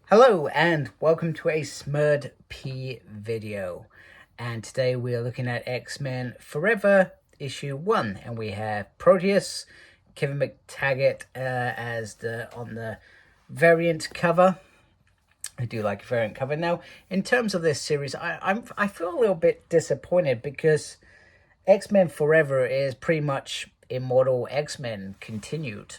Hello and welcome to a Smurd P video, and today we are looking at X-Men Forever issue 1, and we have Proteus, Kevin McTaggart on the variant cover. I do like a variant cover. Now, in terms of this series, I feel a little bit disappointed because X-Men Forever is pretty much Immortal X-Men continued.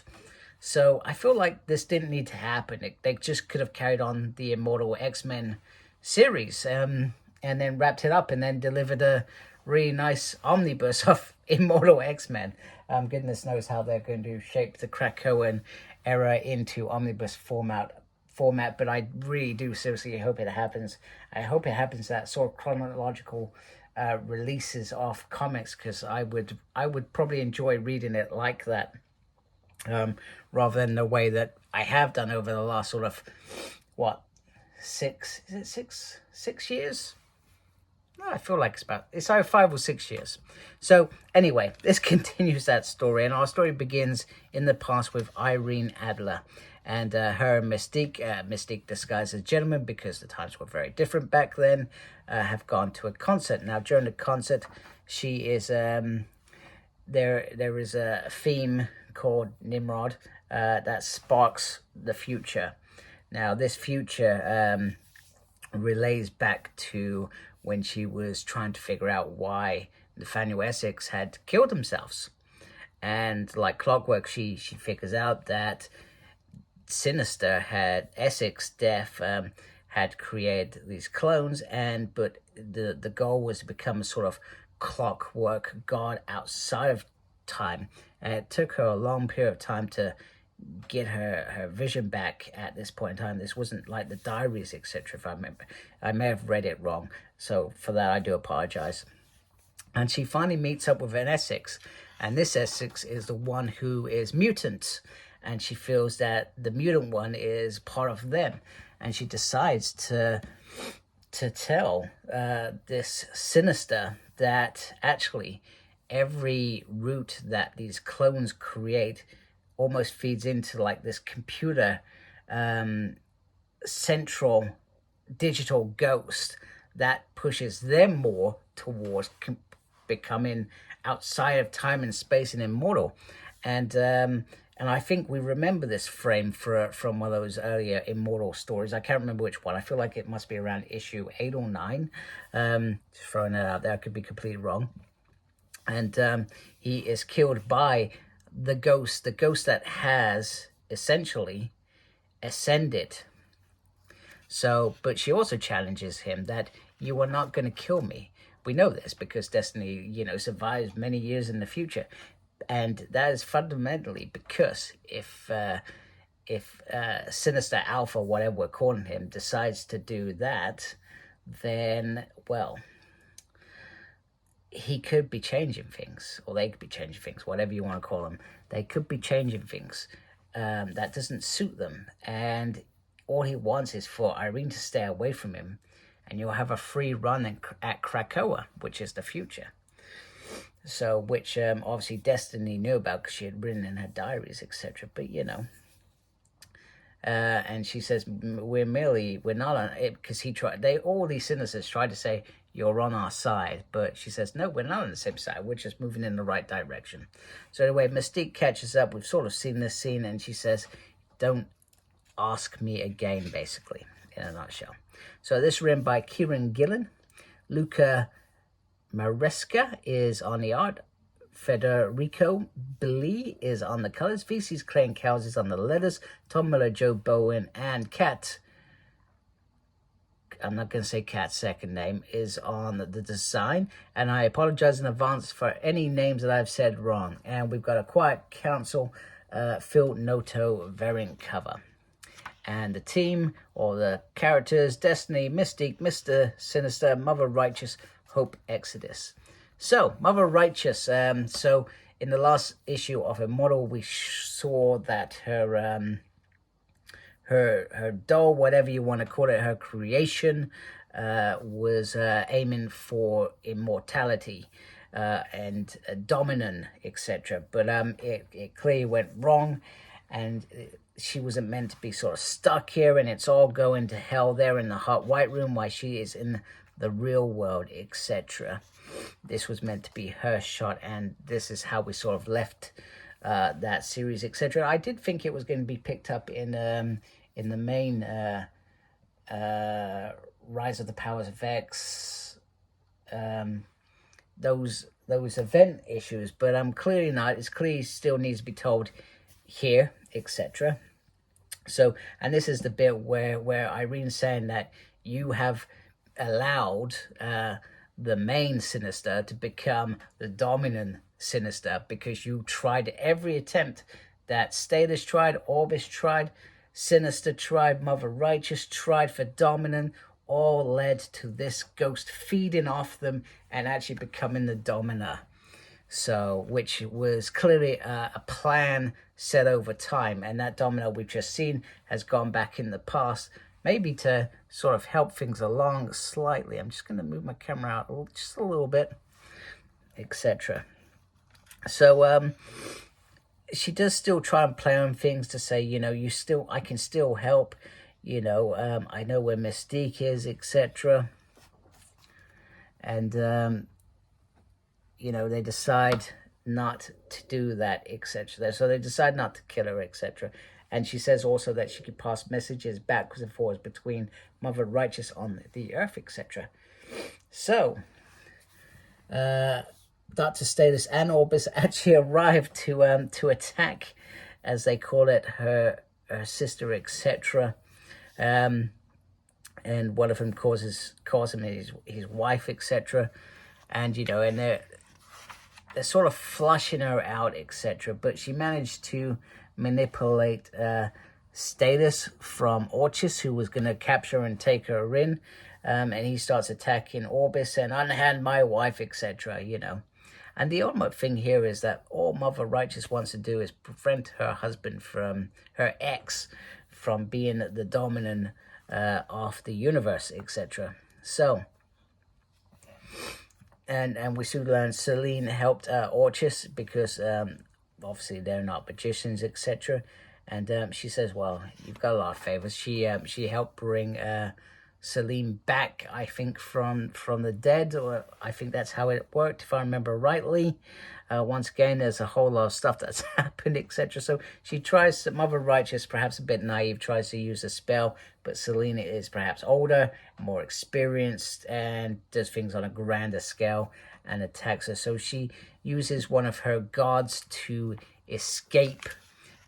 So I feel like this didn't need to happen. They just could have carried on the Immortal X-Men series and then wrapped it up and then delivered a really nice omnibus of Immortal X-Men. Goodness knows how they're going to shape the Krakoan era into omnibus format, but I really do seriously hope it happens. I hope it happens that sort of chronological releases of comics, because I would probably enjoy reading it like that. Rather than the way that I have done over the last sort of, what, six years? No, I feel like it's either 5 or 6 years. So anyway, this continues that story, and our story begins in the past with Irene Adler and her and Mystique. Mystique, disguised as a gentleman because the times were very different back then, have gone to a concert. Now during the concert, she is there is a theme called Nimrod that sparks the future. Now this future relays back to when she was trying to figure out why Nathaniel Essex had killed themselves, and like clockwork she figures out that Sinister had Essex death had created these clones, but the goal was to become a sort of clockwork god outside of time. And it took her a long period of time to get her vision back at this point in time. This wasn't like the diaries, etc. If I remember, I may have read it wrong, so for that I do apologize. And she finally meets up with an Essex, and this Essex is the one who is mutant, and she feels that the mutant one is part of them, and she decides to tell this Sinister that actually every route that these clones create almost feeds into like this computer central digital ghost that pushes them more towards becoming outside of time and space and immortal. And I think we remember this frame from one of those earlier Immortal stories. I can't remember which one. I feel like it must be around issue 8 or 9. Just throwing it out there, I could be completely wrong. And he is killed by the ghost that has essentially ascended. So, but she also challenges him that you are not going to kill me. We know this because Destiny, survives many years in the future. And that is fundamentally because if Sinister Alpha, whatever we're calling him, decides to do that, then, well, he could be changing things, or they could be changing things, whatever you want to call them. They could be changing things that doesn't suit them. And all he wants is for Irene to stay away from him, and you'll have a free run at Krakoa, which is the future. So, which obviously Destiny knew about because she had written in her diaries, etc. But, and she says, we're not on it, because all these Sinisters tried to say, you're on our side, but she says, no, we're not on the same side, we're just moving in the right direction. So anyway, Mystique catches up. We've sort of seen this scene, and she says, don't ask me again, basically, in a nutshell. So this is written by Kieron Gillen. Luca Maresca is on the art. Federico Belli is on the colors. VC's Clayton Cowles is on the letters. Tom Miller, Joe Bowen, and Kat, I'm not going to say Kat's second name, is on the design. And I apologize in advance for any names that I've said wrong. And we've got a Quiet Council Phil Noto variant cover. And the team, or the characters, Destiny, Mystique, Mr. Sinister, Mother Righteous, Hope, Exodus. So, Mother Righteous, so in the last issue of Immortal, we saw that her doll, whatever you want to call it, her creation, was aiming for immortality and dominant, etc. But it clearly went wrong, and she wasn't meant to be sort of stuck here, and it's all going to hell there in the hot white room while she is in the real world, etc. This was meant to be her shot, and this is how we sort of left that series, etc. I did think it was going to be picked up in the main Rise of the Powers of X, those event issues, but clearly not. It's clearly still needs to be told here, etc. So, and this is the bit where Irene's saying that you have allowed the main Sinister to become the dominant Sinister because you tried every attempt that Status tried, Orbis tried, Sinister tried, Mother Righteous tried for dominant, all led to this ghost feeding off them and actually becoming the Domina. So, which was clearly a plan set over time, and that Domino we've just seen has gone back in the past, maybe to sort of help things along slightly. I'm just going to move my camera out just a little bit, etc. So, she does still try and play on things to say, you know, I can still help, you know, I know where Mystique is, etc. And, you know, they decide not to do that, etc. So they decide not to kill her, etc. And she says also that she could pass messages backwards and forwards between Mother Righteous on the Earth, etc. So, Dr. Status and Orbis actually arrive to attack, as they call it, her sister, etc. And one of them calls him his wife, etc. And, you know, and they're sort of flushing her out, etc. But she managed to manipulate Status from Orchis, who was going to capture and take her in. And he starts attacking Orbis and unhand my wife, etc., you know. And the ultimate thing here is that all Mother Righteous wants to do is prevent her husband from, her ex, from being the dominant of the universe, etc. So, and we soon learn Selene helped Orchis because obviously they're not magicians, etc. And she says, well, you've got a lot of favors. She helped bring Selene back, I think, from the dead, or I think that's how it worked, if I remember rightly. Once again, there's a whole lot of stuff that's happened, etc. So she tries, Mother Righteous, perhaps a bit naive, tries to use a spell, but Selena is perhaps older, more experienced, and does things on a grander scale and attacks her. So she uses one of her guards to escape,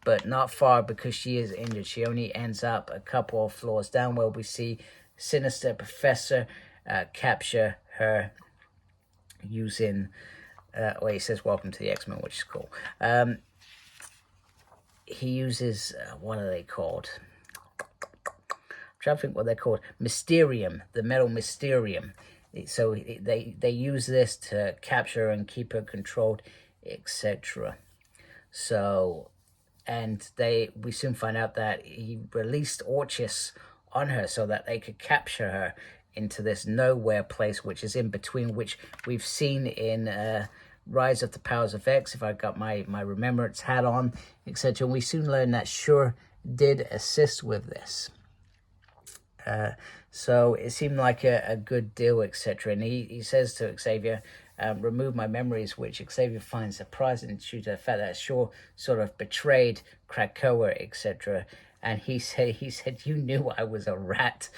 but not far because she is injured. She only ends up a couple of floors down, where we see Sinister Professor capture her using... well, he says, welcome to the X-Men, which is cool. He uses, what are they called? I'm trying to think what they're called. Mysterium, the metal Mysterium. So they use this to capture her and keep her controlled, etc. So, and we soon find out that he released Orchis on her so that they could capture her into this nowhere place, which is in between, which we've seen in Rise of the Powers of X, if I got my remembrance hat on, etc. And we soon learn that Shure did assist with this. So it seemed like a good deal, etc. And he says to Xavier, remove my memories, which Xavier finds surprising due to the fact that Shure sort of betrayed Krakoa, etc. And he said, you knew I was a rat.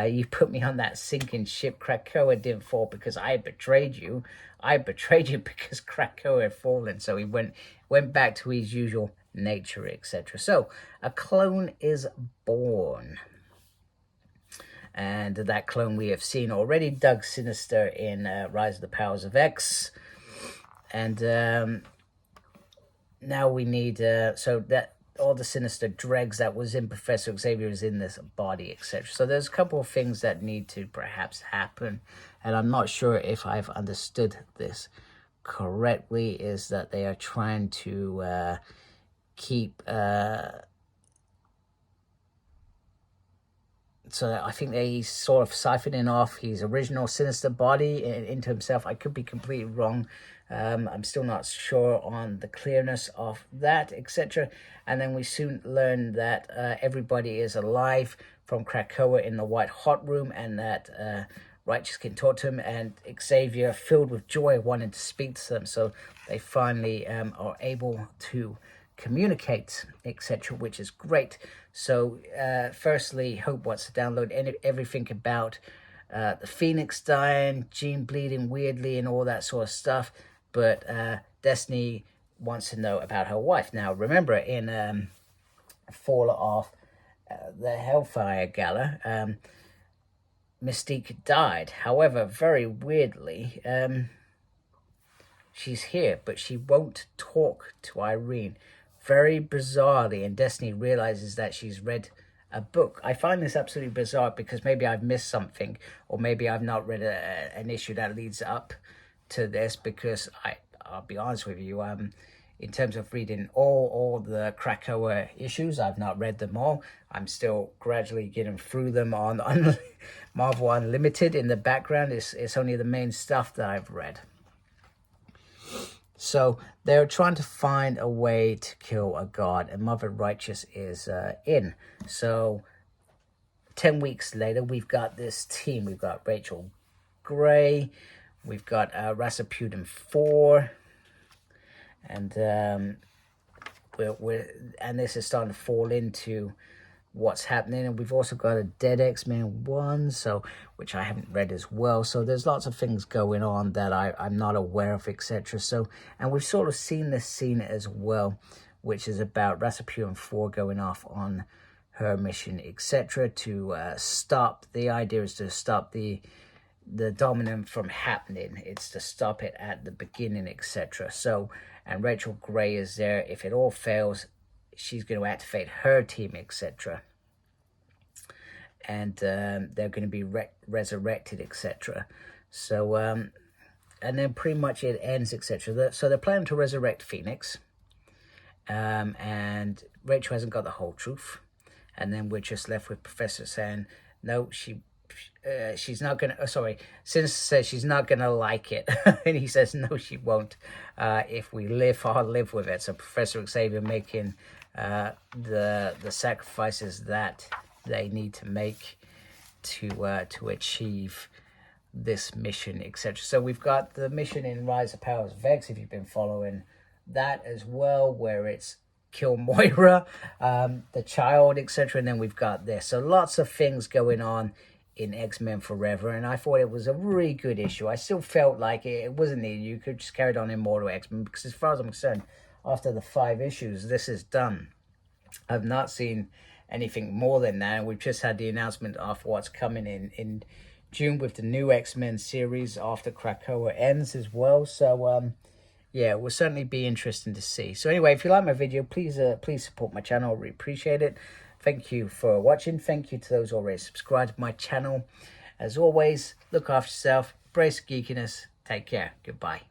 You put me on that sinking ship. Krakoa didn't fall because I betrayed you. I betrayed you because Krakoa had fallen. So he went back to his usual nature, etc. So a clone is born. And that clone we have seen already, Doug Sinister in Rise of the Powers of X. And now we need, so that all the Sinister dregs that was in Professor Xavier is in this body, etc. So there's a couple of things that need to perhaps happen. And I'm not sure if I've understood this correctly, is that they are trying to keep So I think he's sort of siphoning off his original sinister body into himself. I could be completely wrong. I'm still not sure on the clearness of that, etc. And then we soon learn that everybody is alive from Krakoa in the white hot room, and that Righteous can talk to him, and Xavier, filled with joy, wanting to speak to them. So they finally are able to communicate, etc., which is great. So firstly, Hope wants to download everything about the Phoenix dying, Jean bleeding weirdly, and all that sort of stuff. But Destiny wants to know about her wife. Now, remember, in Fall of the Hellfire Gala, Mystique died. However, very weirdly, she's here, but she won't talk to Irene. Very bizarrely, and Destiny realizes that she's read a book. I find this absolutely bizarre, because maybe I've missed something, or maybe I've not read an issue that leads up to this, because I'll be honest with you, in terms of reading all the Krakoa issues, I've not read them all. I'm still gradually getting through them on Marvel Unlimited. In the background, it's only the main stuff that I've read. So they're trying to find a way to kill a god, and Mother Righteous is in. So 10 weeks later, we've got this team. We've got Rachel Gray, we've got Rasputin 4, and and this is starting to fall into what's happening. And we've also got a Dead X-Men 1, so which I haven't read as well. So there's lots of things going on that I'm not aware of, etc. So, and we've sort of seen this scene as well, which is about Rasputin 4 going off on her mission, etc. to stop. The idea is to stop the dominant from happening. It's to stop it at the beginning, etc. So, and Rachel Gray is there. If it all fails, she's going to activate her team, etc. And they're going to be resurrected, etc. So, and then pretty much it ends, etc. So they're planning to resurrect Phoenix. And Rachel hasn't got the whole truth. And then we're just left with Professor saying, no, she's not gonna, Sinister says she's not gonna like it. And he says, no, she won't. If we live, I'll live with it. So Professor Xavier making the sacrifices that they need to make to achieve this mission, etc. So we've got the mission in Rise of Powers Vex, if you've been following that as well, where it's kill Moira, the child, etc. And then we've got this. So lots of things going on in X-Men Forever, and I thought it was a really good issue. I still felt like it wasn't needed. You could just carry it on Immortal X-Men, because as far as I'm concerned, after the 5 issues, this is done. I've not seen anything more than that, and we've just had the announcement of what's coming in June with the new X-Men series after Krakoa ends as well. So yeah, it will certainly be interesting to see. So anyway, if you like my video, please support my channel. I really appreciate it. Thank you for watching. Thank you to those already subscribed to my channel. As always, look after yourself, embrace geekiness, take care, goodbye.